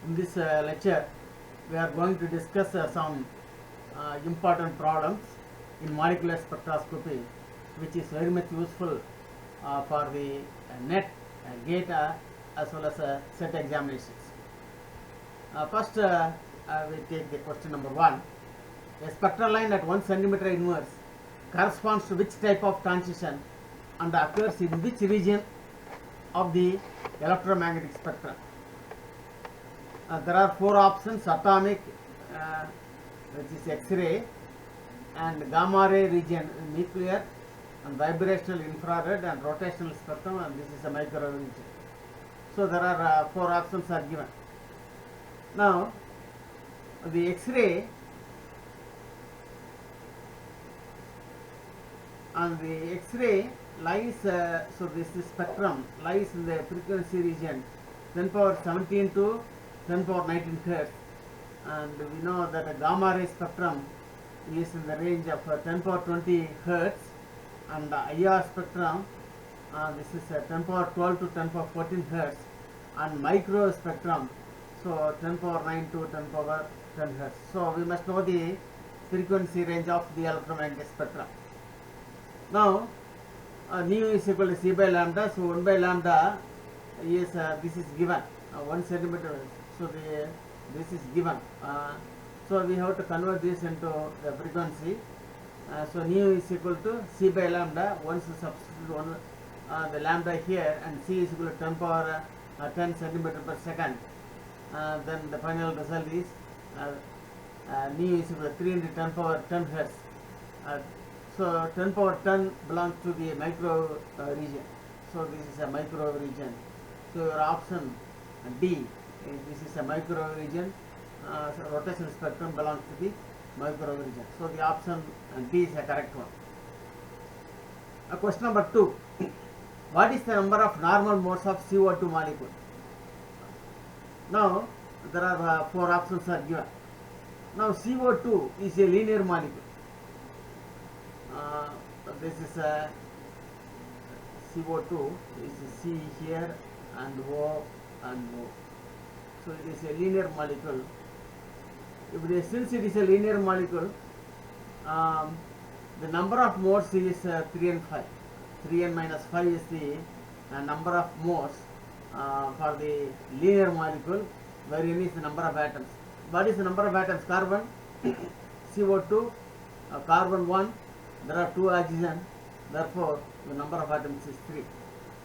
In this lecture, we are going to discuss some important problems in molecular spectroscopy, which is very much useful for the NET, GATE as well as set examinations. First, we take the question number 1. A spectral line at 1 centimeter inverse corresponds to which type of transition and occurs in which region of the electromagnetic spectrum? There are 4 options: atomic, which is X-ray, and gamma ray region, nuclear, and vibrational infrared, and rotational spectrum, and this is a microwave region. So there are 4 options are given. Now the X-ray lies, so this spectrum lies in the frequency region 10 power 17 to 10 power 19 hertz, and we know that a gamma ray spectrum is in the range of 10 power 20 hertz, and the IR spectrum, this is 10 power 12 to 10 power 14 hertz, and micro spectrum, so 10 power 9 to 10 power 10 hertz. So we must know the frequency range of the electromagnetic spectrum. Now nu is equal to c by lambda, so 1 by lambda is this is given 1 centimeter, so this is given, so we have to convert this into the frequency. So nu is equal to c by lambda. Once you substitute the lambda here, and c is equal to 10 power 10 centimeter per second, then the final result is nu is equal to 3 into 10 power 10 hertz. So 10 power 10 belongs to the micro region. So this is a micro region. So your option D, this is a micro region. So rotational spectrum belongs to the micro region. So the option D is a correct one. Question number 2. What is the number of normal modes of CO2 molecule? Now there are 4 options are given. Now CO2 is a linear molecule. This is a CO2, is C here and O and O. So it is a linear molecule. Since it is a linear molecule, the number of modes is 3 and 5. 3 and minus 5 is the number of modes for the linear molecule, where n is the number of atoms. What is the number of atoms? Carbon, CO2, carbon 1, there are 2 oxygen, therefore the number of atoms is 3.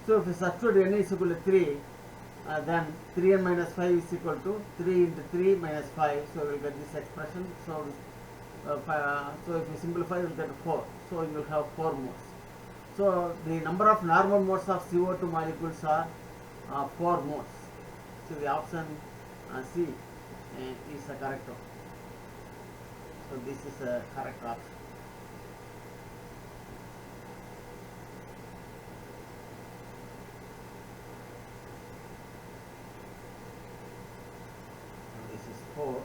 So if we substitute n is equal to 3, then 3 and minus 5 is equal to 3 into 3 minus 5, so we will get this expression. So so if you simplify, you will get 4, so you will have 4 modes. So the number of normal modes of CO2 molecules are 4 modes. So the option C is the correct one. So this is a correct option. This is 4.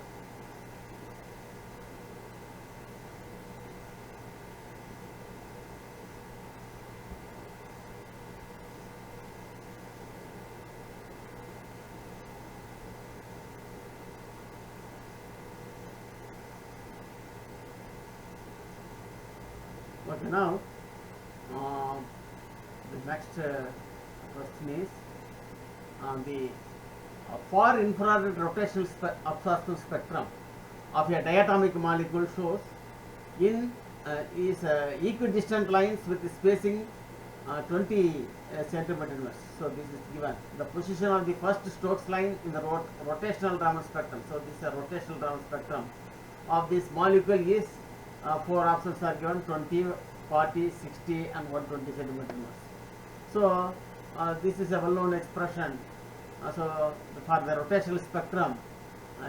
Okay, now the next question is the far infrared rotational absorption spectrum of a diatomic molecule shows in is equidistant lines with spacing 20 centimeter inverse. So this is given. The position of the first Stokes line in the rotational Raman spectrum. So this is a rotational Raman spectrum of this molecule is 4 options are given: 20, 40, 60, and 120 centimeter inverse. So this is a well-known expression. So for the rotational spectrum,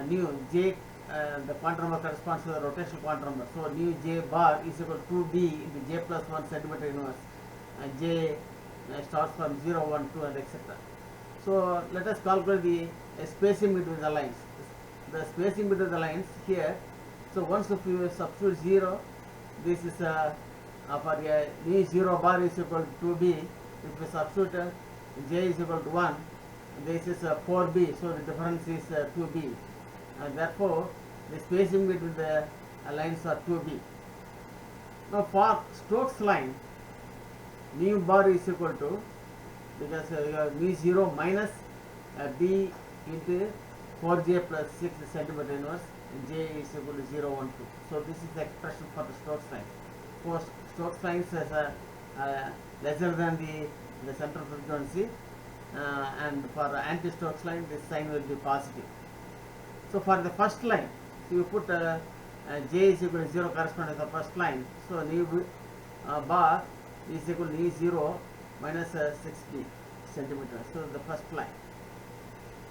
nu j, the quantum number corresponds to the rotational quantum number. So nu j bar is equal to 2b into j plus 1 centimeter inverse. J starts from 0, 1, 2, and etc. So let us calculate the spacing between the lines. The spacing between the lines here. So once if you substitute 0, this is for a nu 0 bar is equal to 2b. If we substitute j is equal to 1, this is 4b, so the difference is 2b, and therefore the spacing between the lines are 2b. Now for Stokes line, mu bar is equal to, because you have mu 0 minus b into 4j plus 6 centimeter inverse, j is equal to 0, 1, 2. So this is the expression for the Stokes line. For Stokes lines as lesser than the central frequency, and for anti-Stokes line this sign will be positive. So for the first line, so you put j is equal to 0 corresponding to the first line. So nu bar is equal to nu 0 minus 6b centimeters. So the first line.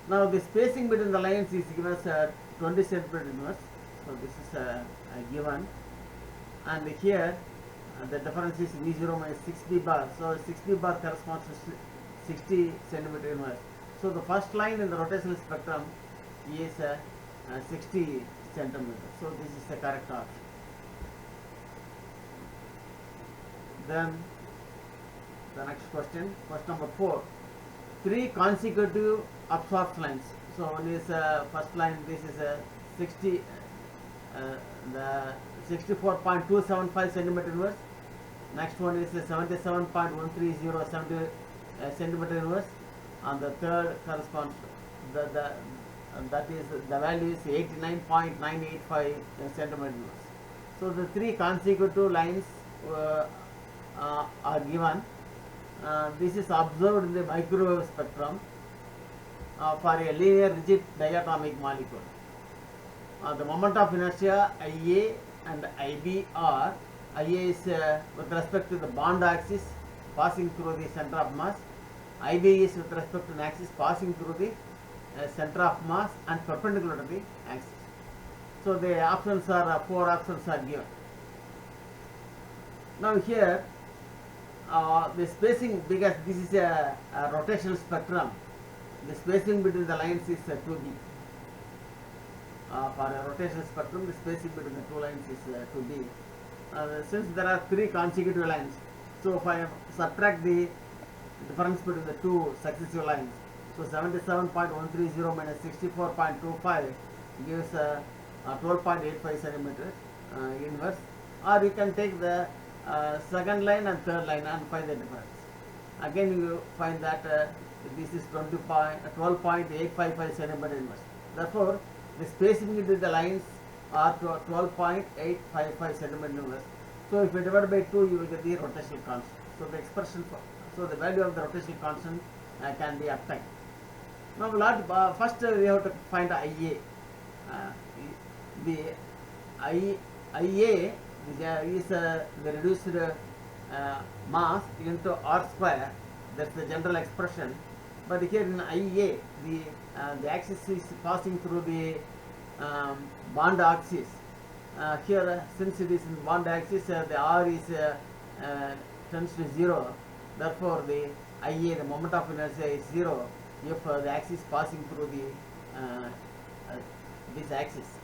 Now the spacing between the lines is given as 20 centimeter inverse. So this is given, and here the difference is v0 minus 6b bar. So 6b bar corresponds to 60 centimeter inverse. So the first line in the rotational spectrum is 60 centimeters. So this is the correct option. Then the next question, question number 4. 3 consecutive absorption lines. So one is first line, this is 60, the 64.275 centimeter inverse. Next one is 77.130 centimeter inverse, and the third corresponds that is the value is 89.985 centimeter inverse. So the 3 consecutive lines are given. This is observed in the microwave spectrum for a linear rigid diatomic molecule. The moment of inertia Ia and Ib are, Ia is with respect to the bond axis passing through the center of mass, Ib is with respect to an axis passing through the center of mass and perpendicular to the axis. So the options are 4 options are given. Now here the spacing, because this is a rotational spectrum, the spacing between the lines is 2b. For a rotational spectrum, the spacing between the two lines is 2b. Since there are 3 consecutive lines, so if I subtract the difference between the 2 successive lines, so 77.130 minus 64.25 gives 12.85 centimeters inverse, or you can take the second line and third line and find the difference. Again you find that this is 12.855 centimeter inverse. Therefore the spacing between the lines are 12.855 centimeter inverse. So if you divide by 2, you will get the rotational constant. So the expression for, so the value of the rotational constant can be obtained. Now first we have to find Ia. The Ia is the reduced mass into r square. That's the general expression. But here in Ia, the axis is passing through the bond axis. Here, since it is in bond axis, the r is tends to 0. Therefore, the Ia, the moment of inertia, is 0 if the axis passing through the this axis.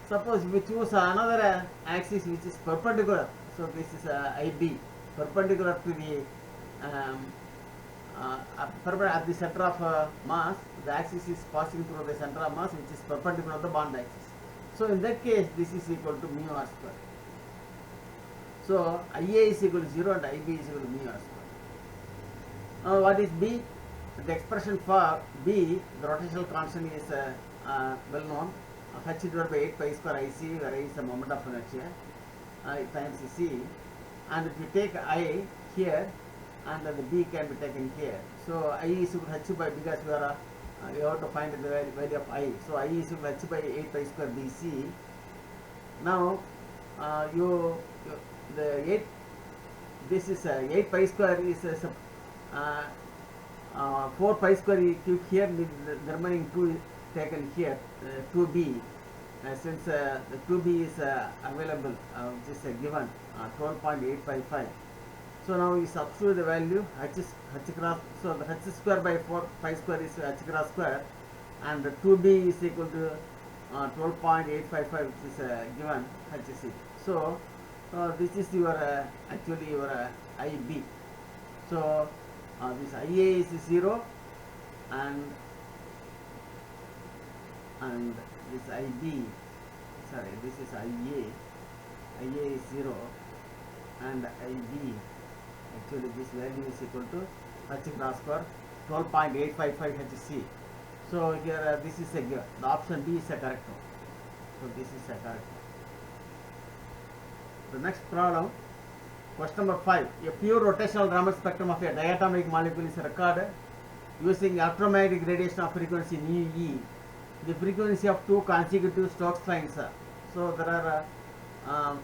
Suppose we choose another axis which is perpendicular. So this is IB, perpendicular to the at the center of mass. The axis is passing through the center of mass, which is perpendicular to the bond axis. So in that case, this is equal to mu r square. So Ia is equal to 0 and Ib is equal to mu r square. Now what is B? The expression for B, the rotational constant, is well known. H divided by 8 pi square IC, where I is the moment of inertia, times C. And if you take I here, and then the B can be taken here. So I is equal to H by, because we have to find the value of I. So I is equal to H by 8 pi square BC. Now the 8, this is 8 pi square is 4 pi square you keep here, the remaining 2 is taken here, 2b, since the 2b is available, which is given 12.855. So now we substitute the value h cross, so the h square by 4 pi square is h cross square, and the 2b is equal to 12.855, which is given hc. So this is your actually your IB. So this Ia is 0 and this IB, sorry, this is IA is 0 and IB, actually this value is equal to H cross square 12.855 HC. So here this is a given. The option B is a correct one. So this is a correct one. The next problem, question number 5. A pure rotational Raman spectrum of a diatomic molecule is recorded using electromagnetic radiation of frequency nu E. The frequency of two consecutive Stokes lines. So there are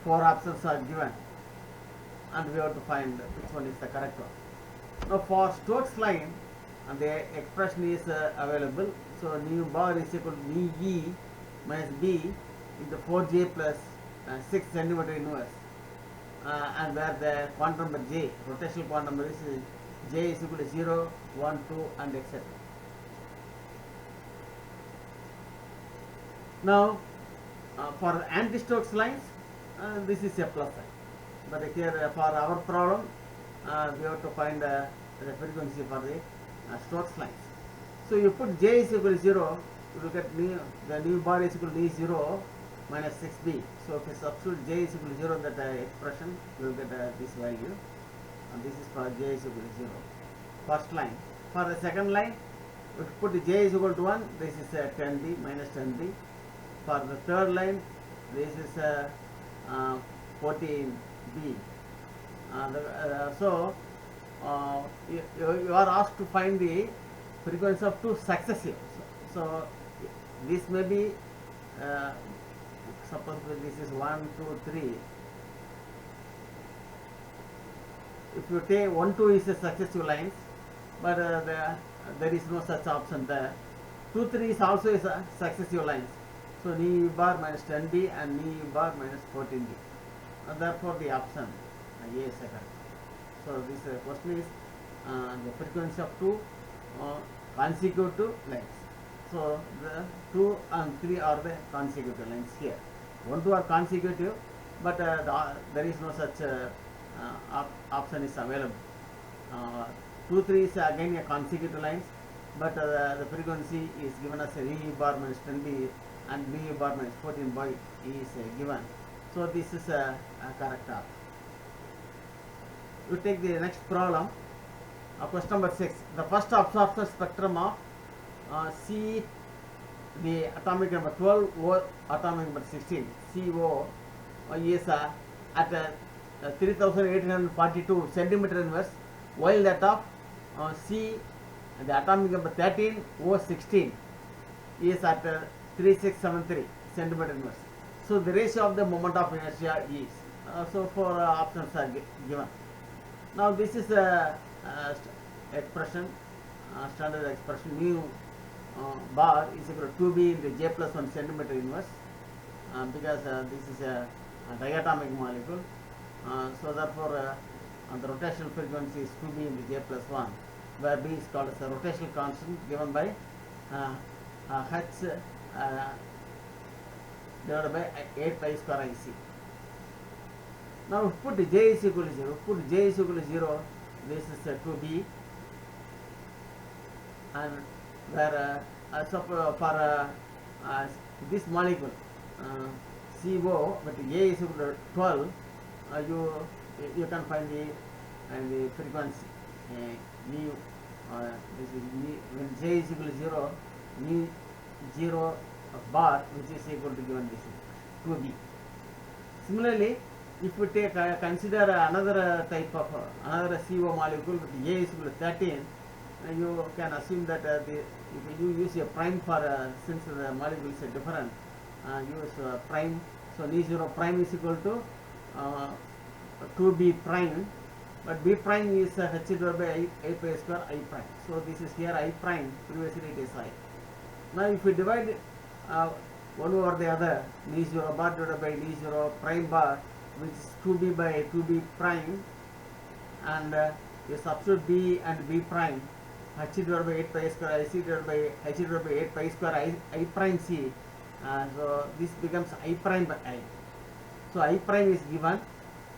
4 options are given, and we have to find which one is the correct one. Now for Stokes line, and the expression is available. So nu bar is equal to nu E minus B into 4J plus 6 centimeter inverse, and where the quantum number J, rotational quantum number is J is equal to 0, 1, 2 and etc. Now for anti-Stokes lines, this is a plus sign, but here for our problem we have to find the frequency for the Stokes lines. So you put J is equal to 0, you look at the nu bar is equal to E 0 minus 6B. So if you substitute J is equal to 0 in that expression, you will get this value, and this is for J is equal to 0. First line. For the second line, if you put J is equal to 1, this is 10B minus 10B. For the third line, this is 14B. So you are asked to find the frequency of two successive. So this may be, suppose this is 1, 2, 3. If you take 1, 2 is a successive lines, but there is no such option there. 2, 3 is also is a successive lines. So nu bar minus 10B and nu bar minus 14B. And therefore the option A is correct. So this question is the frequency of two consecutive lines. So the 2 and 3 are the consecutive lines here. 1, 2 are consecutive, but there is no such option is available. 2, 3 is again a consecutive lines, but the frequency is given as a nu bar minus 10B and nu bar minus 14B is given. So this is a correct option. We take the next problem. Question number 6. The first absorption spectrum of C, the atomic number 12, O atomic number 16, CO is at 3842 centimeter inverse, while that of C, the atomic number 13, O16 is at 3673 centimeter inverse. So the ratio of the moment of inertia is. So 4 options are given. Now this is a expression, standard expression, mu bar is equal to 2B into J plus 1 centimeter inverse, because this is a diatomic molecule. So therefore the rotational frequency is 2B into J plus 1, where B is called as a rotational constant given by H divided by 8 pi square IC. Now put J is equal to 0. Put J is equal to 0. This is 2B, and where so for this molecule CO, but A is equal to 12, you can find the frequency mu. This is mu, when J is equal to 0, mu 0 bar, which is equal to given this 2B. Similarly, if we take consider another type of another CO molecule with A is equal to 13, you can assume that if you use a prime for since the molecule is different, use prime. So nu 0 prime is equal to 2B prime, but B prime is H divided by I pi square I prime. So this is here I prime, previously it is I. Now if we divide one over the other, nu 0 bar divided by nu 0 prime bar, which is 2B by 2B prime, and you substitute B and B prime, H divided by 8 pi square IC divided by H divided by 8 pi square I prime C. So this becomes I prime by I. So I prime is given,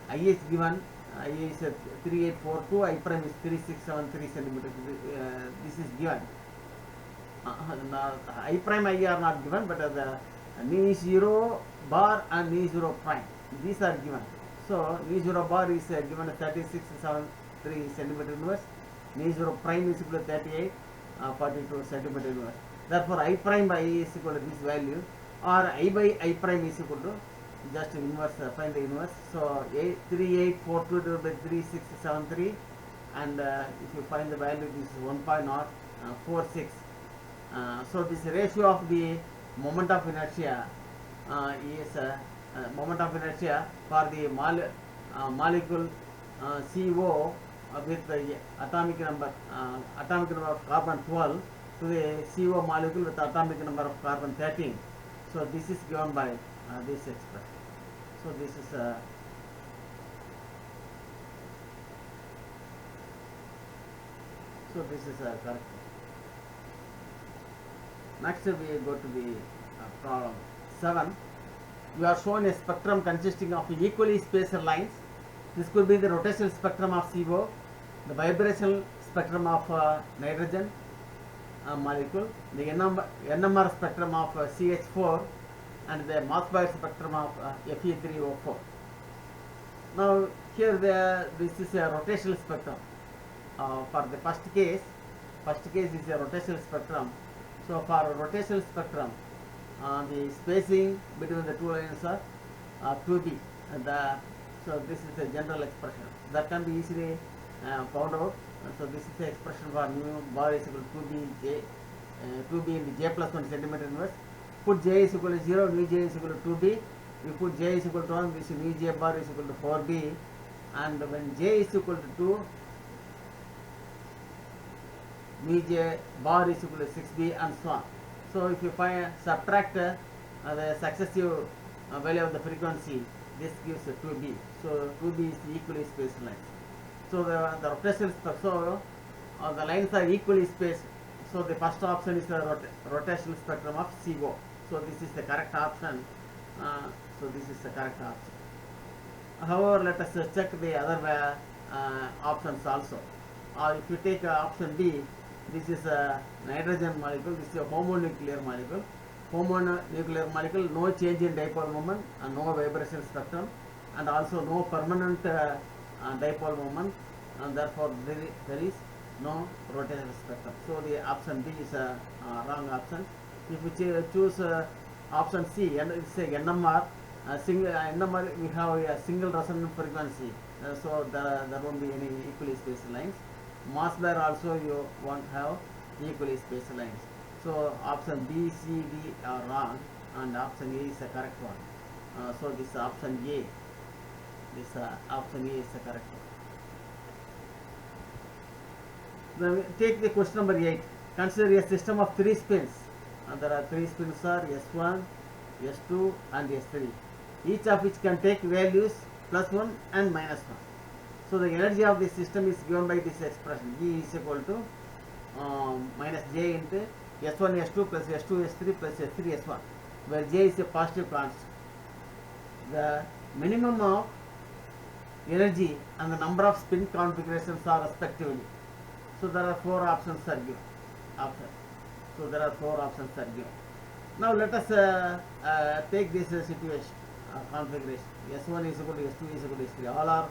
I is given, I is 3842, I prime is 3673 centimeters. This is given. I prime I are not given, but the knee 0 bar and knee 0 prime, these are given. So knee 0 bar is given 3673 centimeter inverse, knee 0 prime is equal to 3842 centimeter inverse. Therefore I prime by I is equal to this value, or I by I prime is equal to just inverse, find the inverse. So 3842 divided by 3673, and if you find the value, this is 1.046. So this ratio of the moment of inertia is moment of inertia for the molecule CO with the atomic number of carbon 12 to the CO molecule with atomic number of carbon 13. So this is given by this expression. So this is correct. Next we go to the problem 7. You are shown a spectrum consisting of equally spaced lines. This could be the rotational spectrum of CO, the vibrational spectrum of nitrogen molecule, the NMR spectrum of CH4, and the Mossberg spectrum of Fe3O4. Now here this is a rotational spectrum. For the first case is a rotational spectrum. So for a rotational spectrum, the spacing between the two lines are 2b. So this is a general expression that can be easily found out. So this is the expression for mu bar is equal to 2b in the j plus 1 centimeter inverse. Put j is equal to 0, mu j is equal to 2b. We put j is equal to 1, this mu j bar is equal to 4b. And when j is equal to 2, mu j bar is equal to 6b, and so on. So if you subtract the successive value of the frequency, this gives 2b. So 2b is the equally spaced lines. So the rotational spectrum, so the lines are equally spaced. So the first option is the rotational spectrum of CO. So this is the correct option. However, let us check the other options also. If you take option B, this is a nitrogen molecule, this is a homonuclear molecule. Homonuclear molecule, no change in dipole moment and no vibration spectrum, and also no permanent dipole moment, and therefore there is no rotational spectrum. So the option B is a wrong option. If we choose option C, and it's a NMR, NMR, we have a single resonant frequency, so there won't be any equally spaced lines. Mossberg also you won't have equally spaced lines. So option B, C, D are wrong, and option A is the correct one. So this option A, option A is the correct one. Then take the question number 8. Consider a system of 3 spins. There are 3 spins are S1, S2 and S3. Each of which can take values +1 and -1. So the energy of this system is given by this expression. E is equal to minus J into S1 S2 plus S2 S3 plus S3 S1, where J is a positive constant. The minimum of energy and the number of spin configurations are respectively. So there are 4 options are given. Now let us take this situation configuration. S1 is equal to S2 is equal to S3. All are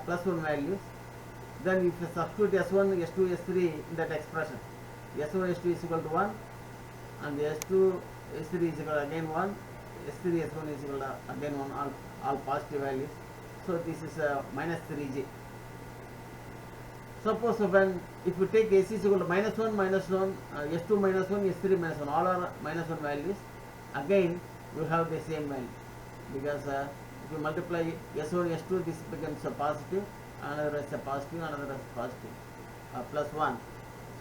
+1 values. Then if you substitute S1, S2, S3 in that expression, S1, S2 is equal to 1, and S2, S3 is equal to again 1, S3, S1 is equal to again 1, all positive values. So this is -3J. Suppose if you take AC is equal to -1, -1, S2 -1, S3 -1, all are -1 values, again you have the same value, because if you multiply S1, S2, this becomes a positive, another is a positive, another is positive, +1.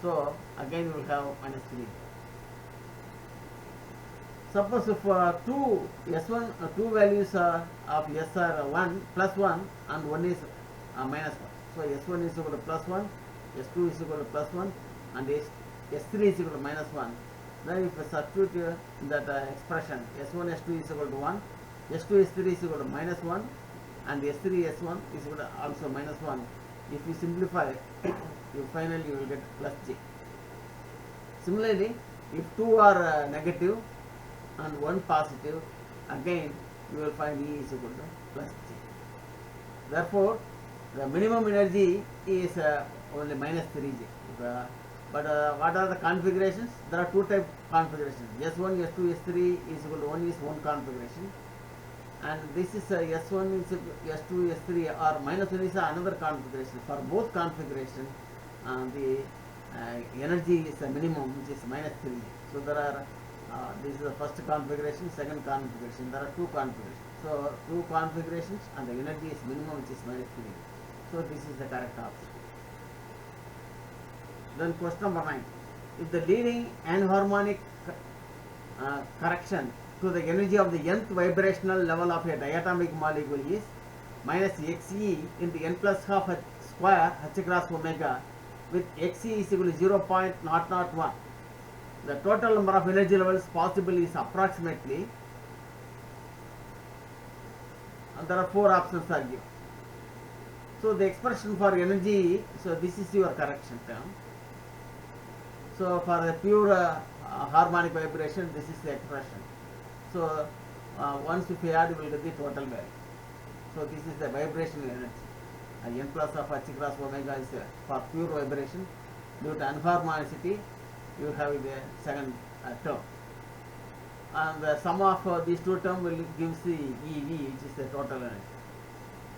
So again you will have -3. Suppose if two values of S are 1, +1, and 1 is -1. So S1 is equal to +1, S2 is equal to +1, and S3 is equal to -1. Then if you substitute in that expression, S1, S2 is equal to 1, S2, S3 is equal to -1, and S3 S1 is equal to also minus 1. If you simplify, you finally you will get plus J. Similarly, if two are negative and one positive, again you will find E is equal to plus J. Therefore, the minimum energy is only minus 3J. But what are the configurations? There are two type configurations. S1, S2, S3 is equal to 1 is one configuration. And this is S1 is S2, S3 or minus 1 is another configuration. For both configuration, the energy is a minimum, which is minus 3. So there are, this is the first configuration, second configuration. There are two configurations. So two configurations and the energy is minimum, which is minus 3. So this is the correct option. Then question number 9. If the leading anharmonic correction to the energy of the nth vibrational level of a diatomic molecule is minus Xe into n plus half h square h cross omega, with Xe is equal to 0.001. The total number of energy levels possible is approximately, and there are 4 options are given. So the expression for energy, so this is your correction term. So for the pure harmonic vibration, this is the expression. So once if you add, you will get the total value. So this is the vibrational energy. N plus of h cross omega is for pure vibration. Due to unharmonicity, you have the second term. And the sum of these two terms will gives the EV, which is the total energy.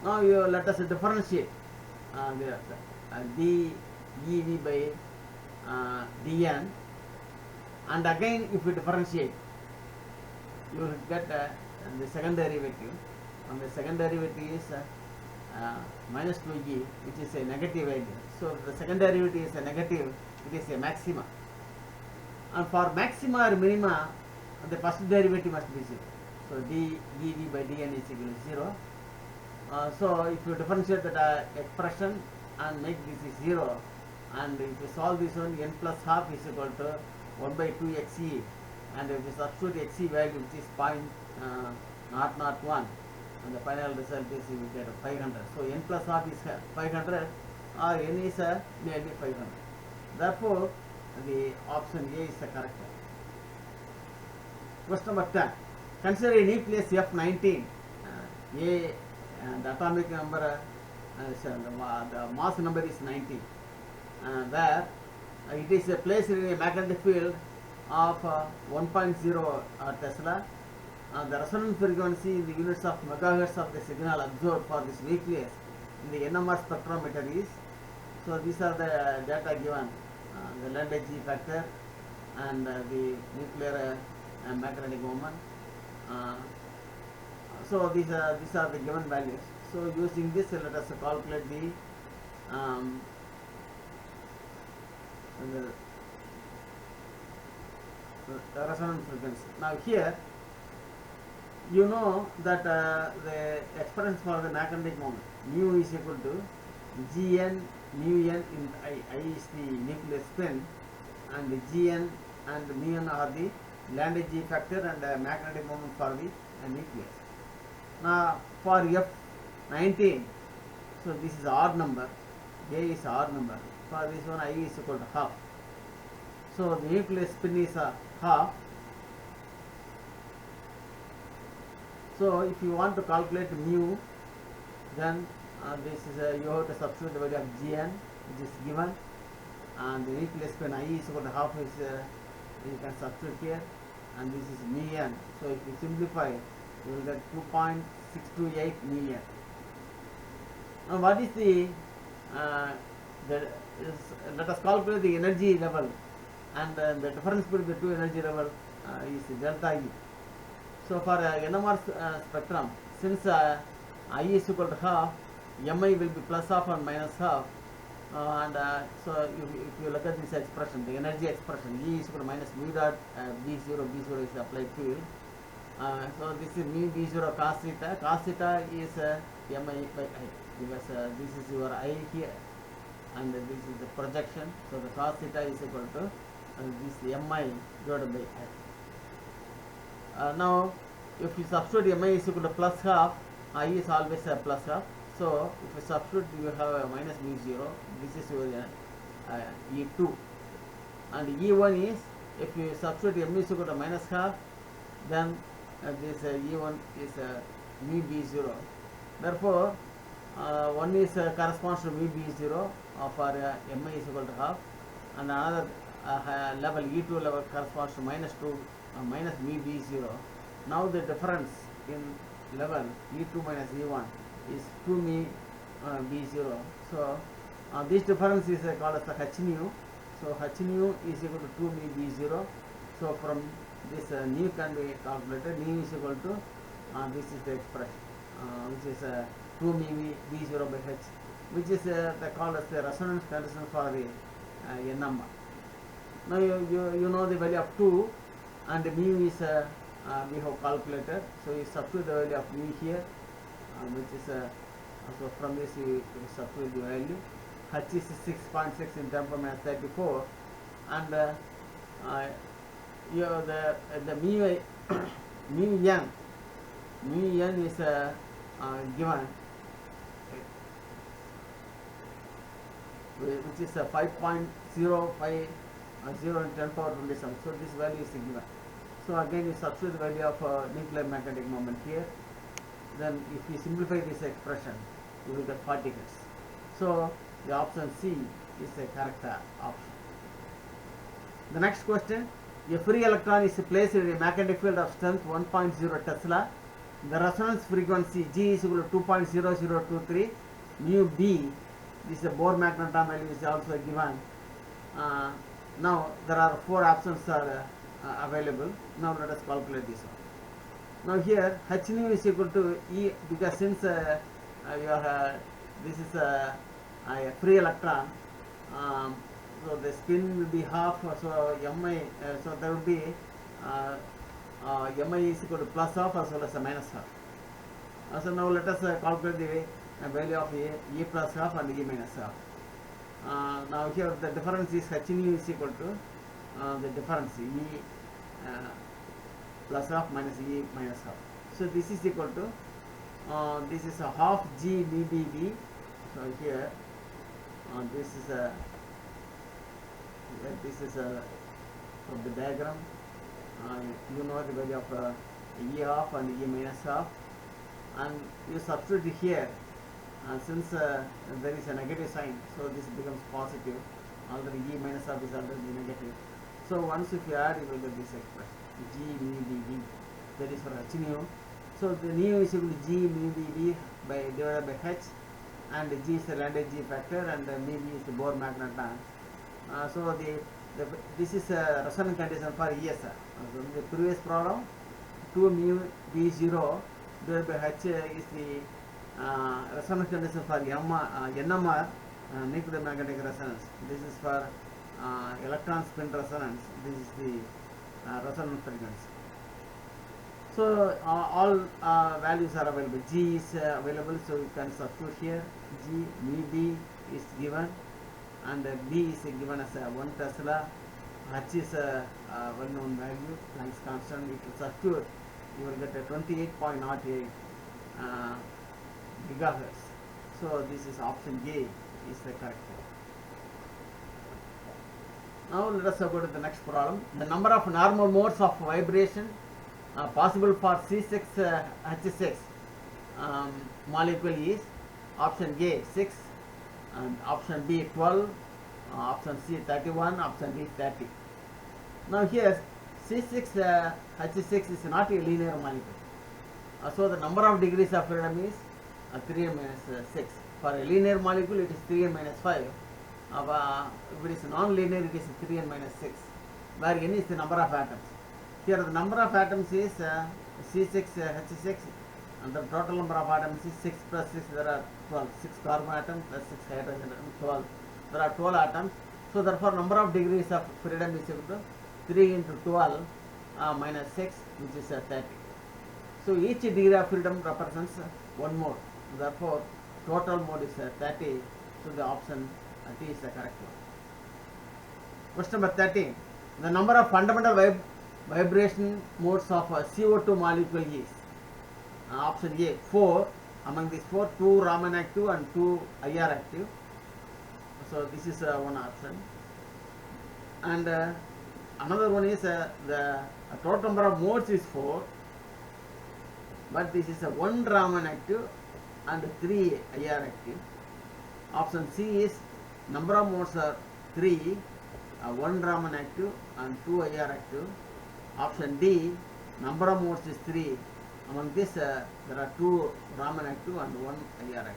Now you let us differentiate the dEV by dN, and again if you differentiate, you will get the second derivative, and the second derivative is minus 2e, which is a negative value. So the second derivative is a negative, it is a maxima, and for maxima or minima, the first derivative must be 0. So dEV by dN is equal to 0. So if you differentiate that expression and make this is 0, and if you solve this one, n plus half is equal to 1 by 2 Xe, and if you substitute Xe value, which is 0.001, and the final result is you will get 500. So n plus half is 500, or n is nearly 500. Therefore, the option A is the correct one. Question number 10. Consider a nucleus F19. The atomic number, the mass number is 19. Where it is placed in a magnetic field of 1.0 Tesla. The resonance frequency in the units of megahertz of the signal absorbed for this nucleus in the NMR spectrometer is. So these are the data given, the Landau G factor and the nuclear magnetic moment. So these are the given values. So using this, let us calculate the resonance frequency. Now here, you know that the expression for the magnetic moment, mu is equal to Gn mu n in I. I is the nucleus spin, and the Gn and mu n are the Landau G factor and magnetic moment for the nucleus. Now for F19, so this is odd number, A is odd number. For this one, I is equal to half. So the nucleus spin is half. So if you want to calculate mu, then this is you have to substitute the value of Gn, which is given, and the nucleus spin I is equal to half is you can substitute here, and this is mu n. So if you simplify, you will get 2.628 mu n. Now what is the let us calculate the energy level, and the difference between the two energy level is delta E. So for NMR spectrum, since I is equal to half, Mi will be plus half and minus half, and so if you look at this expression, the energy expression, E is equal to minus mu dot B0 is the applied field. So this is mu B0 cos theta is Mi by I, because this is your I here, and this is the projection. So the cos theta is equal to this Mi divided by I. Now if you substitute Mi is equal to plus half, I is always a plus half. So if you substitute, you have a minus mu0. This is your E2. And E1 is, if you substitute m is equal to minus half, then this E1 is mu B0. Therefore, one is corresponds to mu B0 for m is equal to half, and another level E2 level corresponds to minus 2 minus mu B0. Now the difference in level E2 minus E1 is 2 mu B0. So this difference is called as the h nu. So h nu is equal to 2 mu B0. So from this nu can be calculated. Nu is equal to this is the expression which is 2 mu B0 by h, which is called as the resonance condition for the n number. Now you know the value of 2, and mu is we have calculated. So you substitute the value of mu here, which is so from this you substitute the value. H is 6.6 in 10 power minus 34, and the mu n is given, which is 5.050 in 10 power 27. So this value is given. So again you substitute the value of nuclear magnetic moment here. Then if you simplify this expression, you will get 40 hertz. So the option C is a correct option. The next question: a free electron is placed in a magnetic field of strength 1.0 Tesla. The resonance frequency G is equal to 2.0023 mu B. This is a Bohr magneton value is also given. Now there are 4 options are available. Now let us calculate this one. Now here h nu is equal to E, because since this is a free electron, so the spin will be half. So mi, so there will be mi is equal to plus half as well as a minus half. So now let us calculate the value of E plus half and E minus half. Now here the difference is h nu is equal to the difference E plus half minus E minus half. So this is equal to this is a half G mu dB. So here this is a from the diagram. You know the value of E half and E minus half, and you substitute here. Since there is a negative sign, so this becomes positive. Already E minus half is already negative. So once if you add, you will get this expression G mu dB. That is for h nu. So the nu is equal to G mu dB divided by h, and G is the Landau G factor, and mu b is the Bohr magneton. So this is a resonance condition for ESR. So in the previous problem, 2 mu B0 divided by h is the resonance condition for NMR, nuclear magnetic resonance. This is for electron spin resonance. This is the resonance frequency. So all values are available. G is available, so you can substitute here. G mu B is given, and B is given as 1 Tesla. H is a well-known value, Planck's constant. If you substitute, you will get a 28.08 gigahertz. So this is option A is the correct one. Now let us go to the next problem. The number of normal modes of vibration possible for C6H6 molecule is option A 6, and option B 12, option C 31, option D 30. Now here C6H6 is not a linear molecule. So the number of degrees of freedom is 3n minus 6. For a linear molecule it is 3n minus 5. If it is non-linear it is 3n minus 6, where n is the number of atoms. Here the number of atoms is C6H6, and the total number of atoms is 6 plus 6, there are 12. 6 carbon atoms plus 6 hydrogen atoms, 12. There are 12 atoms. So therefore number of degrees of freedom is equal to 3 into 12 minus 6, which is 30. So each degree of freedom represents one mode. Therefore total mode is 30. So the option T is the correct one. Question number 13. The number of fundamental vibration modes of CO2 molecule is option A 4, among these four, 2 Raman active and 2 IR active. So this is one option. And another one is the total number of modes is 4, but this is a 1 Raman active and 3 IR active. Option C is number of modes are 3, 1 Raman active and 2 IR active. Option D, number of modes is 3. Among this, there are 2 Raman active and 1 IR active.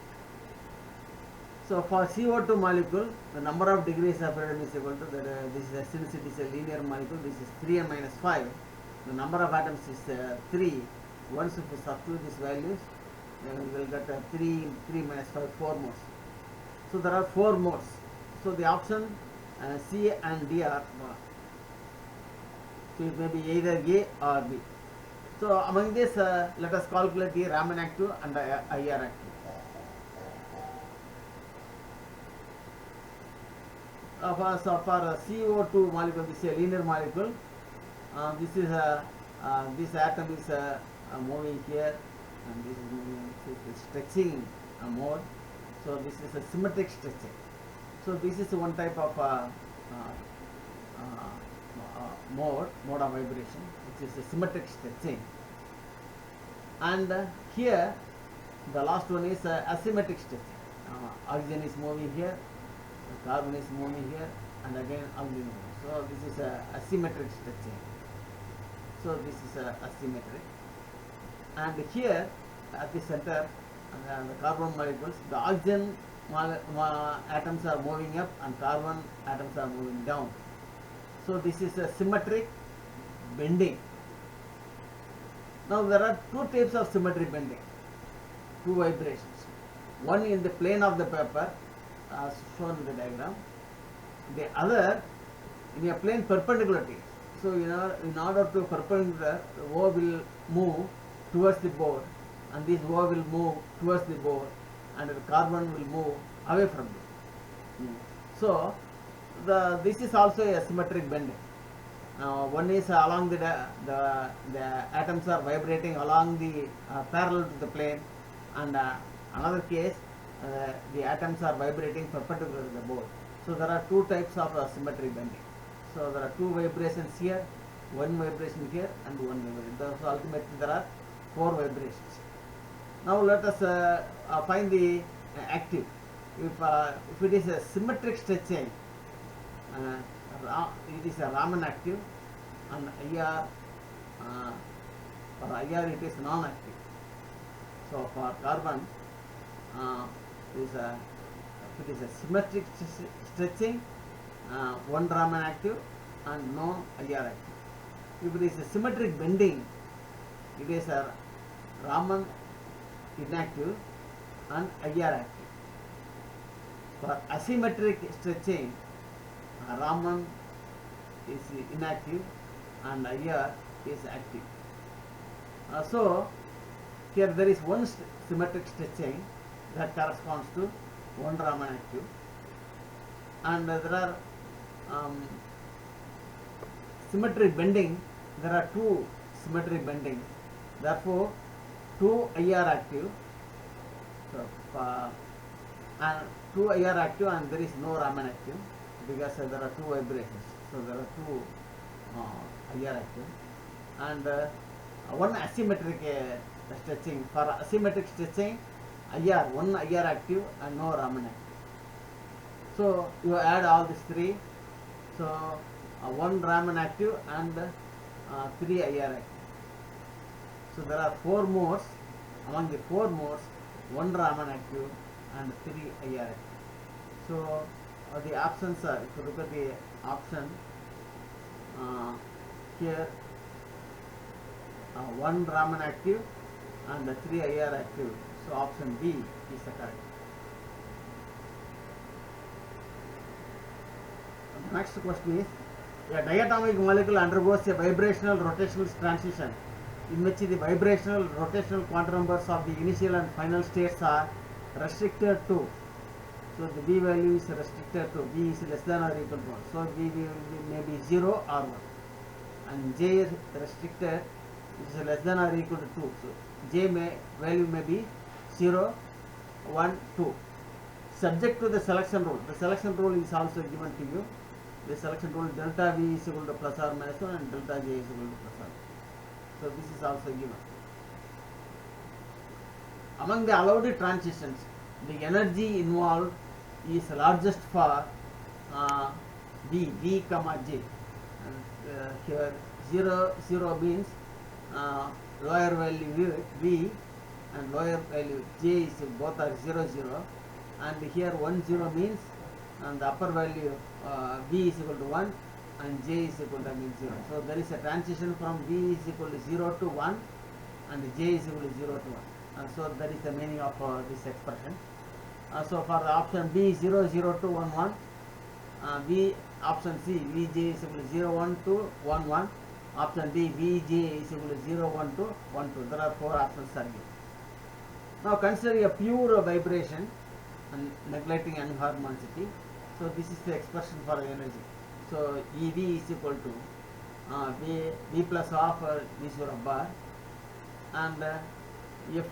So for CO2 molecule, the number of degrees of freedom is equal to this is since it is a linear molecule, this is 3 and minus 5. The number of atoms is 3. Once if we substitute these values, then we will get 3 minus 5, 4 modes. So there are 4 modes. So the option C and D are so it may be either A or B. So among this, let us calculate the Raman active and the IR active. So for CO2 molecule, this is a linear molecule. This is this atom is moving here, and this is moving. This is stretching mode. So this is a symmetric stretching. So this is one type of mode of vibration, which is a symmetric stretching. And here the last one is asymmetric stretching. Oxygen is moving here, carbon is moving here, and again oxygen. So this is a asymmetric stretching. So this is asymmetric. And here at the center, the carbon molecules, the oxygen atoms are moving up and carbon atoms are moving down. So this is a symmetric bending. Now there are 2 types of symmetric bending, 2 vibrations. One in the plane of the paper, as shown in the diagram. The other in a plane perpendicular to it. So in order to perpendicular, the O will move towards the board, and this O will move towards the board, and the carbon will move away from it. So this is also a symmetric bending. One is along the atoms are vibrating along the parallel to the plane, and another case the atoms are vibrating perpendicular to the board. So there are 2 types of symmetric bending. So there are 2 vibrations here, 1 vibration here, and 1 vibration. So ultimately there are 4 vibrations. Now let us find the active. If it is a symmetric stretching, it is a Raman active, and IR for IR it is non-active. So for carbon, if it is a symmetric stretching, 1 Raman active and no IR active. If it is a symmetric bending, it is a Raman inactive and IR active. For asymmetric stretching, Raman is inactive and IR is active. So here there is one symmetric stretching that corresponds to 1 Raman active, and there are symmetric bending. There are 2 symmetric bending. Therefore, 2 IR active. So and 2 IR active, and there is no Raman active because there are 2 vibrations. So there are 2 IR active, and 1 asymmetric stretching. For asymmetric stretching, 1 IR active and no Raman active. So you add all these 3. So 1 Raman active and 3 IR active. So there are 4 modes. Among the 4 modes, 1 Raman active and 3 IR active. So the options are, if you look at the option here, 1 Raman active and 3 IR active. So option B is the correct. The next question is, a diatomic molecule undergoes a vibrational rotational transition in which the vibrational rotational quantum numbers of the initial and final states are restricted to. So the B value is restricted to, B is less than or equal to 1. So B may be 0 or 1. And J is restricted, which is less than or equal to 2. So J value may be 0, 1, 2. Subject to the selection rule. The selection rule is also given to you. The selection rule delta V is equal to plus or minus 1 and delta J is equal to plus or minus. So this is also given. Among the allowed transitions, the energy involved is largest for V comma J. And here 0, 0 means lower value V and lower value J is both are 0, 0. And here 1, 0 means and the upper value V is equal to 1 and J is equal to 0. So there is a transition from V is equal to 0 to 1 and J is equal to 0 to 1. So that is the meaning of this expression. So for the option B 0, 0 to 1, 1, B option C Vj is equal to 0, 1 to 1, 1. Option D Vj is equal to 0, 1 to 1, 2. There are 4 options are given. Now consider a pure vibration and neglecting enharmonicity. So this is the expression for energy. So EV is equal to V plus half V0 bar, and if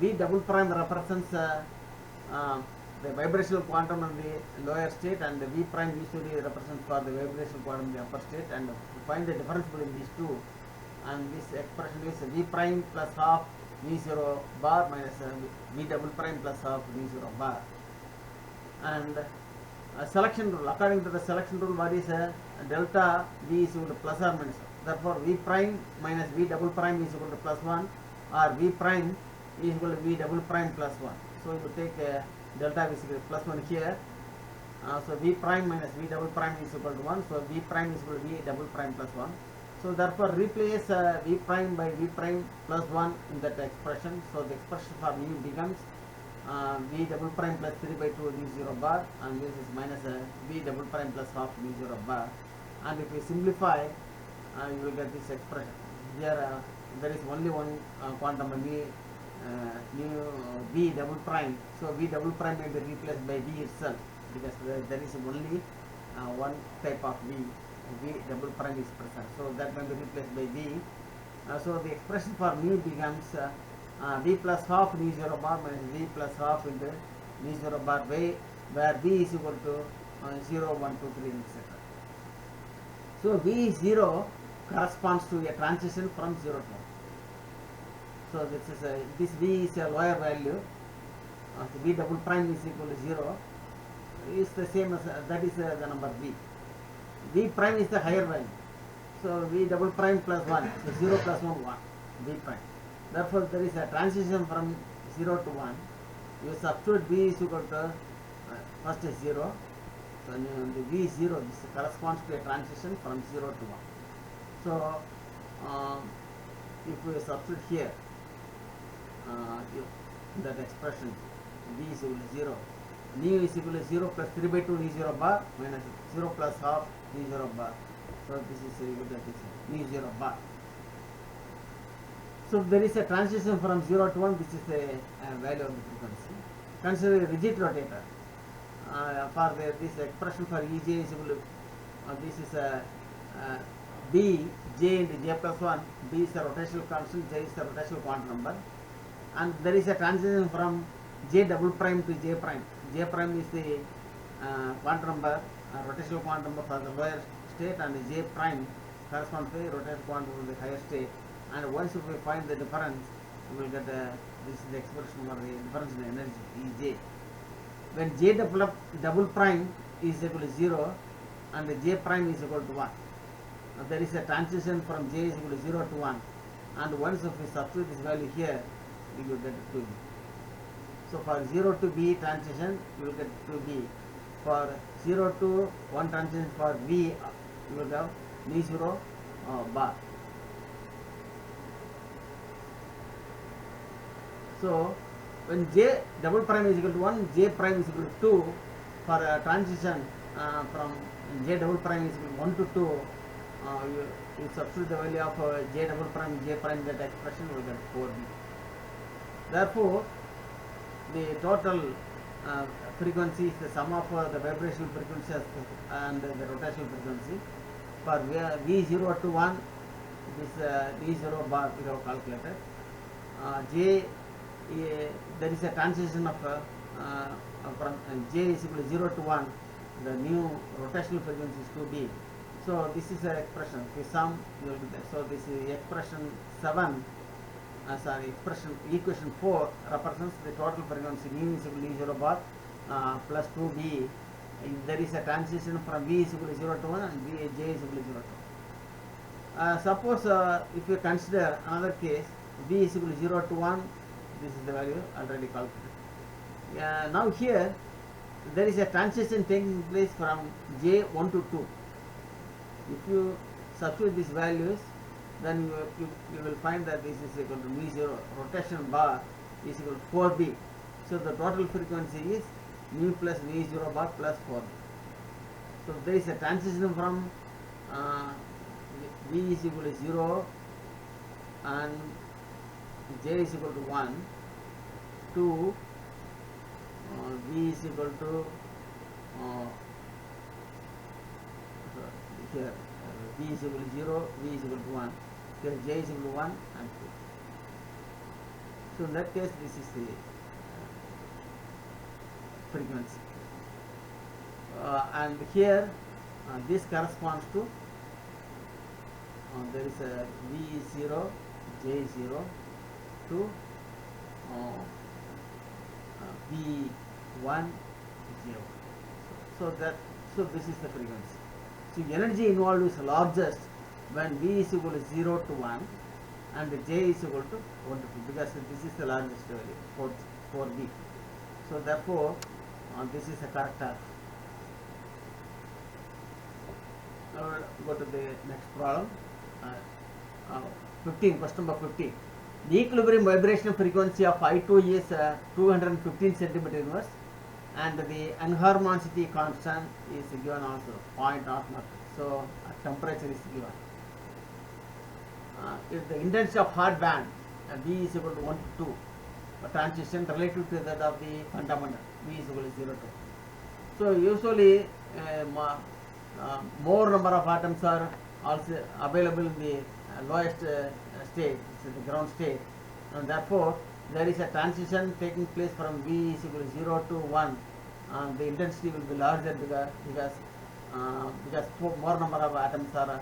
V double prime represents the vibrational quantum in the lower state and the V prime usually represents for the vibrational quantum in the upper state, and find the difference between these two, and this expression is V prime plus half V0 bar minus V double prime plus half V0 bar. And selection rule, according to the selection rule, what is delta V is equal to plus or minus 1. Therefore V prime minus V double prime is equal to plus 1, or V prime is equal to V double prime plus 1. So you take delta V is equal to plus 1 here. So V prime minus V double prime is equal to 1. So V prime is equal to V double prime plus 1. So therefore replace V prime by V prime plus 1 in that expression. So the expression for mu becomes V double prime plus 3 by 2 V0 bar, and this is minus V double prime plus half V0 bar. And if we simplify, you will get this expression. Here there is only one quantum mu V double prime. So V double prime may be replaced by V itself, because there is only one type of V double prime is present. So that may be replaced by V. So the expression for mu becomes V plus half V0 bar minus V plus half into V0 bar by, where V is equal to 0, 1, 2, 3, etc. So V0 corresponds to a transition from 0 to 1. So this V is a lower value. V double prime is equal to 0 is the same as that is the number V. V prime is the higher value. So V double prime plus 1. So 0 plus 1, 1. V prime. Therefore there is a transition from 0 to 1. You substitute V is equal to first is 0. So the V is 0. This corresponds to a transition from 0 to 1. So if we substitute here that expression V is equal to 0, mu is equal to 0 plus 3 by 2 V0 bar minus 0 plus half V0 bar. So this is equal to this V0 bar. So there is a transition from 0 to 1. This is a value of the frequency. Consider a rigid rotator. For this expression for Ej is equal to this is B, J into J plus 1. B is the rotational constant, J is the rotational quantum number. And there is a transition from J double prime to J prime. J prime is the quantum number, rotational quantum number for the lower state, and the J prime corresponds to the rotational quantum of the higher state. And once if we find the difference, we will get this is the expression for the difference in energy, Ej. When J double prime is equal to 0 and the J prime is equal to 1, there is a transition from J is equal to 0 to 1, and once if we substitute this value here, we will get 2B. So for 0 to B transition, you will get 2B. For 0 to 1 transition for V, you will have V0 bar. So when J double prime is equal to 1, J prime is equal to 2, for a transition from J double prime is equal to 1 to 2, you substitute the value of J double prime, J prime, that expression will get 4B. Therefore, the total frequency is the sum of the vibrational frequency and the rotational frequency. For V0 to 1, this V0 bar we have calculated. J there is a transition of from j is equal to 0 to 1, the new rotational frequency is 2b. So this is an expression. If you sum, you will be there. So this is expression 7. Expression equation 4 represents the total frequency mu is equal to E0 bar plus 2b. There is a transition from b is equal to 0 to 1 and j is equal to 0 to 1. Suppose if you consider another case, b is equal to 0 to 1, this is the value already calculated. Now here there is a transition taking place from j1 to 2. If you substitute these values, then you will find that this is equal to mu0 rotation bar is equal to 4b. So the total frequency is mu plus mu0 bar plus 4b. So there is a transition from v is equal to 0 and j is equal to 1 to v is equal to here v is equal to 0, v is equal to 1, here j is equal to 1 and 2. So in that case this is the frequency. And here this corresponds to there is a v is 0, j is 0 to v1 0. So this is the frequency. So energy involved is largest when v is equal to 0 to 1 and j is equal to 1 to 2, because this is the largest value for b. So therefore this is the correct answer. Now go to the next problem. 15, question number 15. The equilibrium vibrational frequency of I2 is 215 centimeter inverse, and the enharmonicity constant is given also 0.0. So temperature is given. If the intensity of hot band V is equal to 1 to 2, transition relative to that of the fundamental V is equal to 0 to 2. So usually more number of atoms are also available in the lowest state, the ground state, and therefore there is a transition taking place from V is equal to 0 to 1. The intensity will be larger because more number of atoms are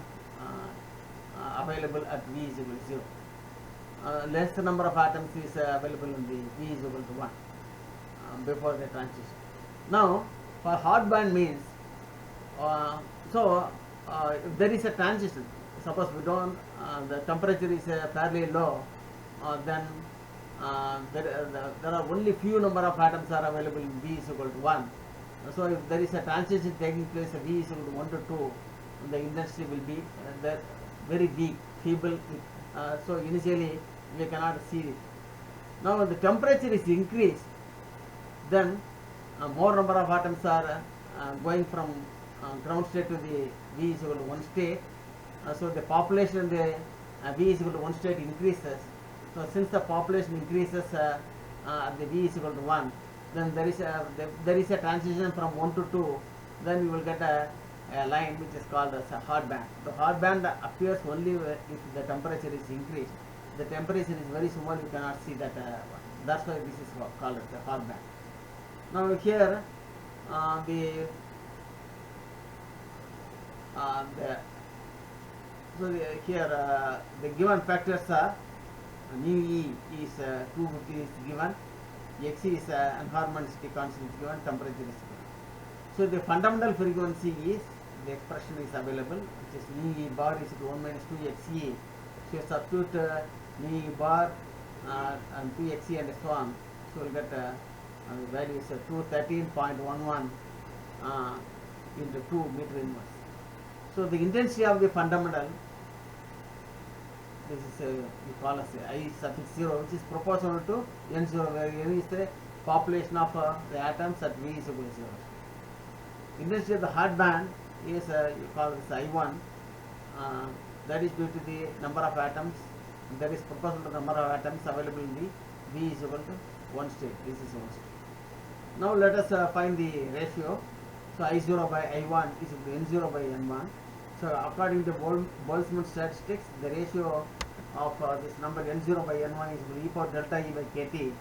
available at V is equal to 0. Less number of atoms is available in the V is equal to 1 before the transition. Now for hot band means if there is a transition, suppose we don't the temperature is fairly low, then there are only few number of atoms are available in V is equal to 1. So if there is a transition taking place at V is equal to 1 to 2, the intensity will be very weak, feeble. So initially we cannot see it. Now when the temperature is increased, then more number of atoms are going from ground state to the V is equal to 1 state. So the population in the V is equal to 1 state increases. So since the population increases at the V is equal to 1, then there is a transition from 1 to 2. Then you will get a line which is called as a hot band. The hot band appears only if the temperature is increased. The temperature is very small, you cannot see that one. That's why this is called as the hot band. Now here the given factors are mu E is 250 is given, X is enharmonicity constant is given, temperature is given. So the fundamental frequency is, the expression is available, which is mu E bar is equal to 1 minus 2 Xe. So you substitute mu E bar and 2 Xe and so on. So we'll get the value is 213.11 into 2 meter inverse. So the intensity of the fundamental, this is we call as I suffix 0, which is proportional to N0, where N is the population of the atoms at V is equal to 0. Intensity of the hot band is you call this I1, that is due to the number of atoms, that is proportional to the number of atoms available in the V is equal to 1 state. This is 1 state. Now let us find the ratio. So I0 by I1 is equal to N0 by N1. So according to Boltzmann statistics, the ratio of this number N0 by N1 is equal to e power delta E by kT.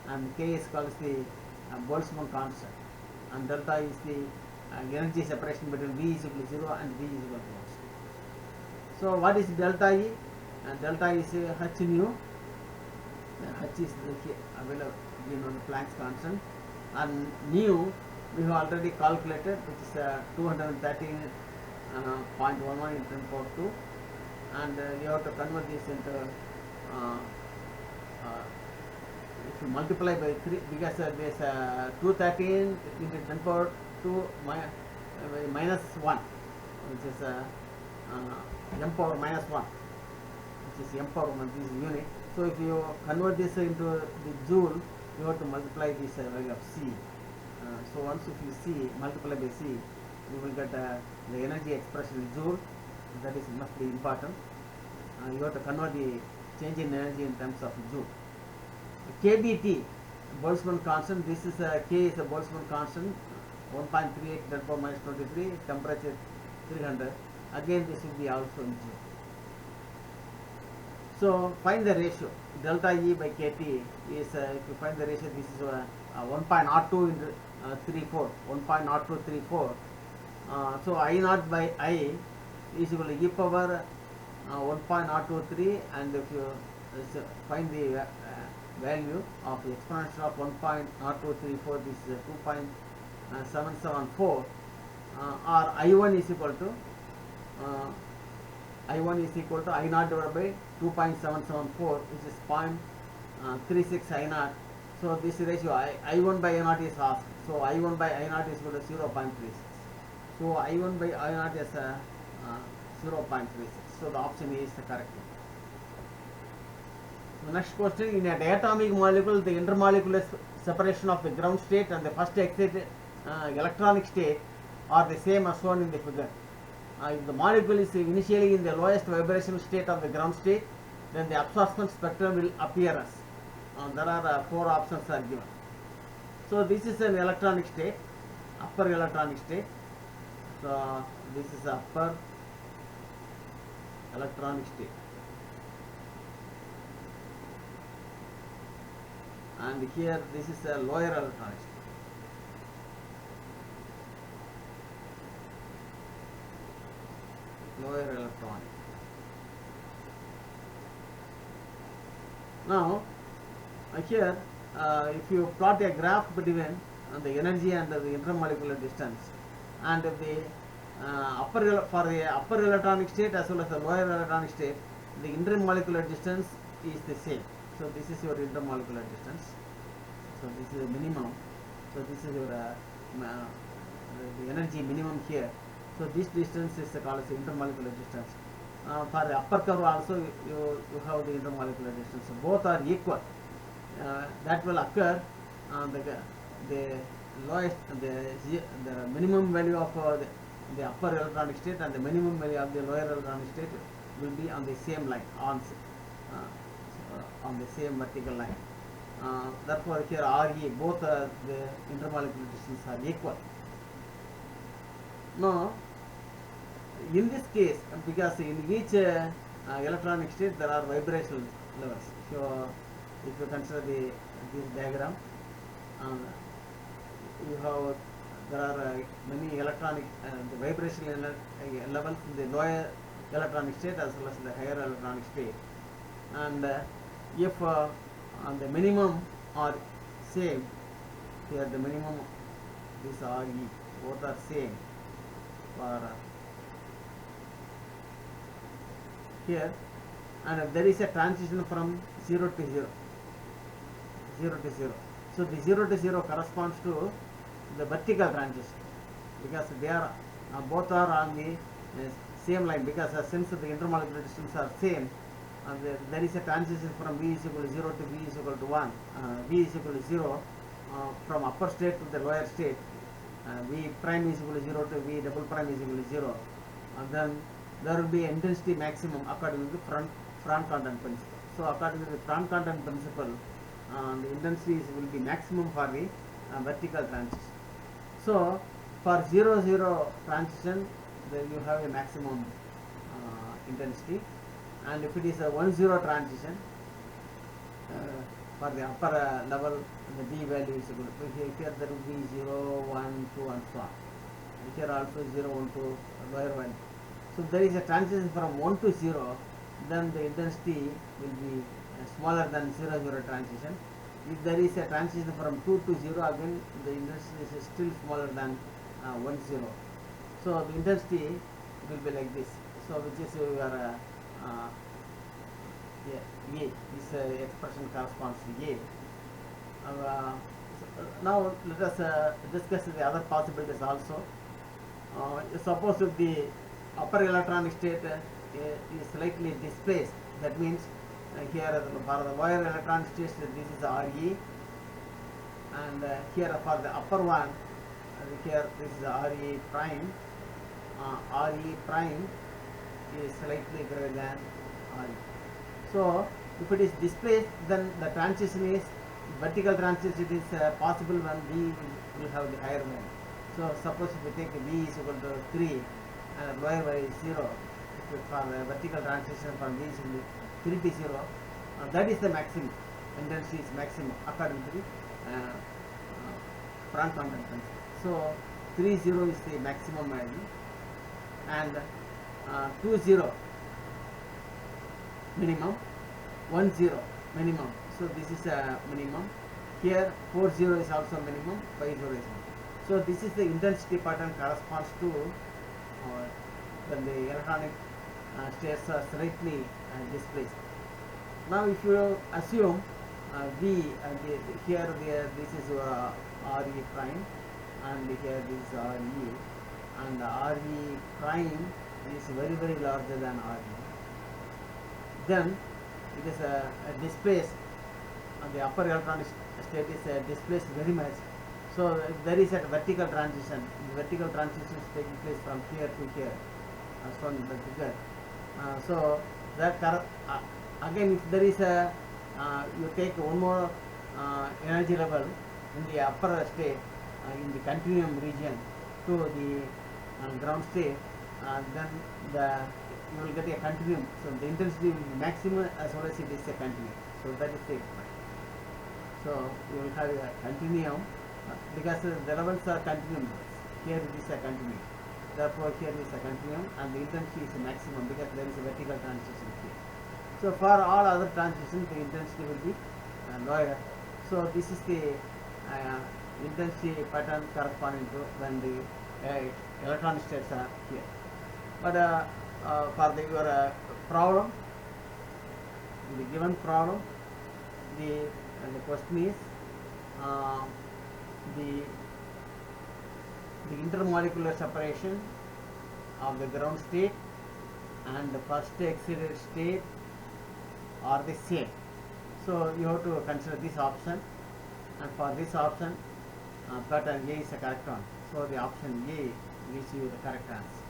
and K is called the Boltzmann constant, and delta is the energy separation between V is equal to 0 and V is equal to 1. So what is delta E? Delta is H nu. H is available on the Planck's constant, and nu we have already calculated, which is 213.11 in 10 power 2, and you have to convert this into if you multiply by 3, because there is 213 into 10 power 2 minus 1, which is m power minus 1, which is m power 1, this is unit. So if you convert this into the joule, you have to multiply this value of C. So once if you C multiply by C, you will get the energy expression in joule. That is must be important. You have to convert the change in energy in terms of joule. KBT, Boltzmann constant. This is K is a Boltzmann constant, 1.38 10 power minus 23, temperature 300. Again, this will be also in joule. So find the ratio. Delta E by KT is, if you find the ratio, this is 1.02 into 34, 1.0234. So I naught by I is equal to e power 1.023, and if you find the value of the exponential of 1.0234, this is 2.774, or I1 is equal to I1 is equal to I naught divided by 2.774, which is 0.36 I naught. So this ratio I1 by I naught is half. So I1 by I naught is equal to 0.36. So I1 by I naught is 0.36. So the option is the correct one. The next question: in a diatomic molecule, the intermolecular separation of the ground state and the first excited electronic state are the same as shown in the figure. If the molecule is initially in the lowest vibrational state of the ground state, then the absorption spectrum will appear as. There are 4 options are given. So this is an electronic state, upper electronic state. So this is upper electronic state, and here this is a lower electronic state. Lower electronic. Now here if you plot a graph between the energy and the intermolecular distance, and the for the upper electronic state as well as the lower electronic state, the intermolecular distance is the same. So this is your intermolecular distance. So this is the minimum. So this is your the energy minimum here. So this distance is called as intermolecular distance. For the upper curve also you have the intermolecular distance. So both are equal. That will occur the lowest, the minimum value of the upper electronic state and the minimum value of the lower electronic state will be on the same line, on the same vertical line. Therefore here RE, both the intermolecular distance are equal. Now in this case, because in each electronic state there are vibrational levels. So if you consider this diagram, you have, there are many electronic the vibrational levels in the lower electronic state as well as the higher electronic state, and if the minimum are same, here the minimum is RE, both are same for here, and there is a transition from 0 to 0, 0 to 0. So the 0 to 0 corresponds to the vertical transition, because they are both are on the same line, because since the intermolecular distance are same, there is a transition from V is equal to 0 to V is equal to 1. V is equal to 0 from upper state to the lower state. V prime is equal to 0 to V double prime is equal to 0. And then there will be intensity maximum according to the Franck content principle. So according to the Franck content principle, the intensity will be maximum for the vertical transition. So for 0-0 transition, then you have a maximum intensity, and if it is a 1-0 transition, for the upper level the D value is equal to, here there will be 0, 1, 2 and so on. And here also 0, 1, 2, lower one. So if there is a transition from 1 to 0, then the intensity will be smaller than 0, 0 transition. If there is a transition from 2 to 0, again the intensity is still smaller than 1, 0. So the intensity will be like this. So which is your A. This expression corresponds to A. Now let us discuss the other possibilities also. Suppose if the upper electronic state is slightly displaced, that means here for the lower electronic state this is RE, and here for the upper one here this is RE prime. RE prime is slightly greater than RE. So if it is displaced, then the transition is vertical transition is possible when V will have the higher value. So suppose if we take V is equal to 3 and lower value is 0, if for the vertical transition from V is equal to 3 to 0, that is the maximum. Intensity is maximum according to the Franck quantum principle. So 3, 0 is the maximum value, and 2, 0 minimum, 1, 0 minimum. So this is a minimum. Here 4, 0 is also minimum, 5, 0 is minimum. So this is the intensity pattern corresponds to when the electronic states are slightly displaced. Now if you assume V, here this is RE prime, and here this is RE, and RE prime is very, very larger than RE, then it is displaced, the upper electronic state is displaced very much. So there is a vertical transition. The vertical transition is taking place from here to here, as shown in the figure. So that again, if there is a you take one more energy level in the upper state in the continuum region to the ground state, then you will get a continuum. So the intensity will be maximum as well as it is a continuum. So that is the point. So you will have a continuum because the levels are continuum. Here it is a continuum. Therefore here is a continuum, and the intensity is a maximum because there is a vertical transition here. So for all other transitions, the intensity will be lower. So this is the intensity pattern corresponding to when the electronic states are here. But for your problem, the given problem, the question is the intermolecular separation of the ground state and the first excited state are the same. So you have to consider this option, and for this option pattern A is the correct one. So the option A gives you the correct answer.